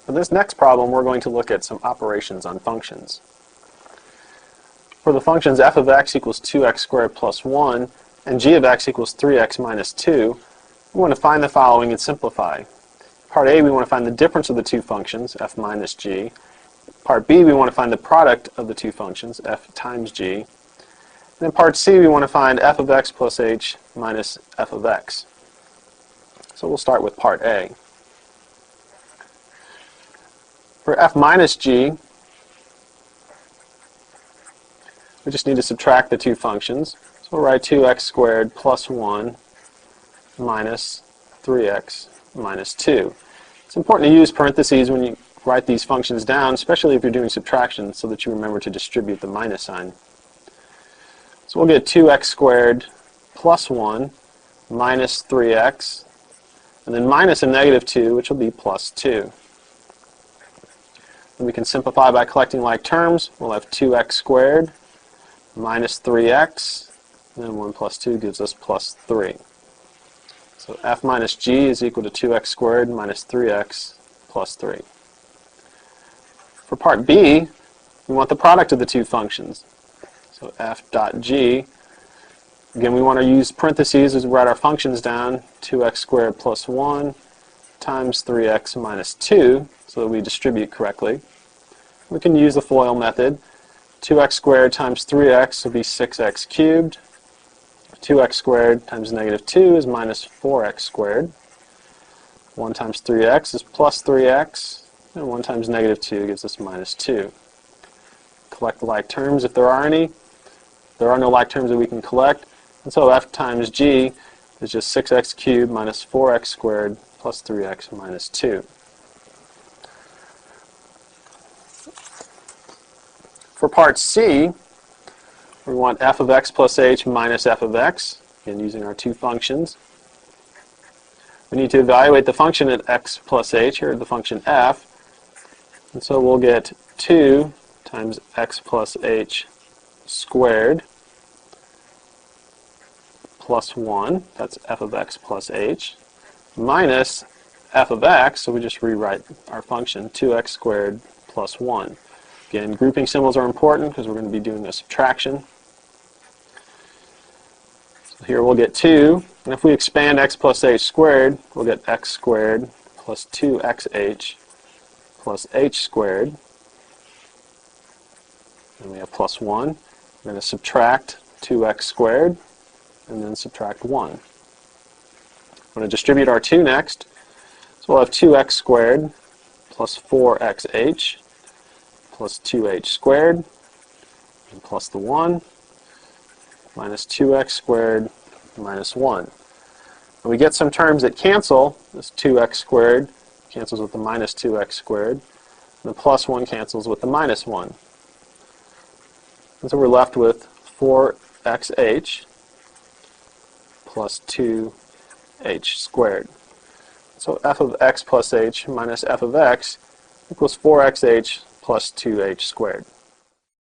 In this next problem, we're going to look at some operations on functions. For the functions f of x equals 2x squared plus 1 and g of x equals 3x minus 2, we want to find the following and simplify. Part A, we want to find the difference of the two functions, f minus g. Part B, we want to find the product of the two functions, f times g. And in part C, we want to find f of x plus h minus f of x. So we'll start with part A. For f minus g, we just need to subtract the two functions. So we'll write 2x squared plus 1 minus 3x minus 2. It's important to use parentheses when you write these functions down, especially if you're doing subtraction, so that you remember to distribute the minus sign. So we'll get 2x squared plus 1 minus 3x, and then minus a negative 2, which will be plus 2. And we can simplify by collecting like terms. We'll have 2x squared minus 3x, and then 1 plus 2 gives us plus 3. So f minus g is equal to 2x squared minus 3x plus 3. For part B, we want the product of the two functions. So f dot g, again, we want to use parentheses as we write our functions down. 2x squared plus 1 times 3x minus 2, so that we distribute correctly. We can use the FOIL method. 2x squared times 3x will be 6x cubed. 2x squared times negative 2 is minus 4x squared. 1 times 3x is plus 3x, and 1 times negative 2 gives us minus 2. Collect the like terms if there are any. There are no like terms that we can collect, and so f times g is just 6x cubed minus 4x squared plus 3x minus 2. For part C, we want f of x plus h minus f of x, again using our two functions. We need to evaluate the function at x plus h, here the function f, and so we'll get 2 times x plus h squared plus 1, that's f of x plus h, minus f of x, so we just rewrite our function, 2x squared plus 1. Again, grouping symbols are important because we're going to be doing a subtraction. So here we'll get 2, and if we expand x plus h squared, we'll get x squared plus 2xh plus h squared. And we have plus 1. We're going to subtract 2x squared, and then subtract 1. We're going to distribute our 2 next. So we'll have 2x squared plus 4xh plus 2h squared, and plus the 1, minus 2x squared minus 1. And we get some terms that cancel. This 2x squared cancels with the minus 2x squared, and the plus 1 cancels with the minus 1. And so we're left with 4xh plus 2h squared. So f of x plus h minus f of x equals 4xh plus 2h squared.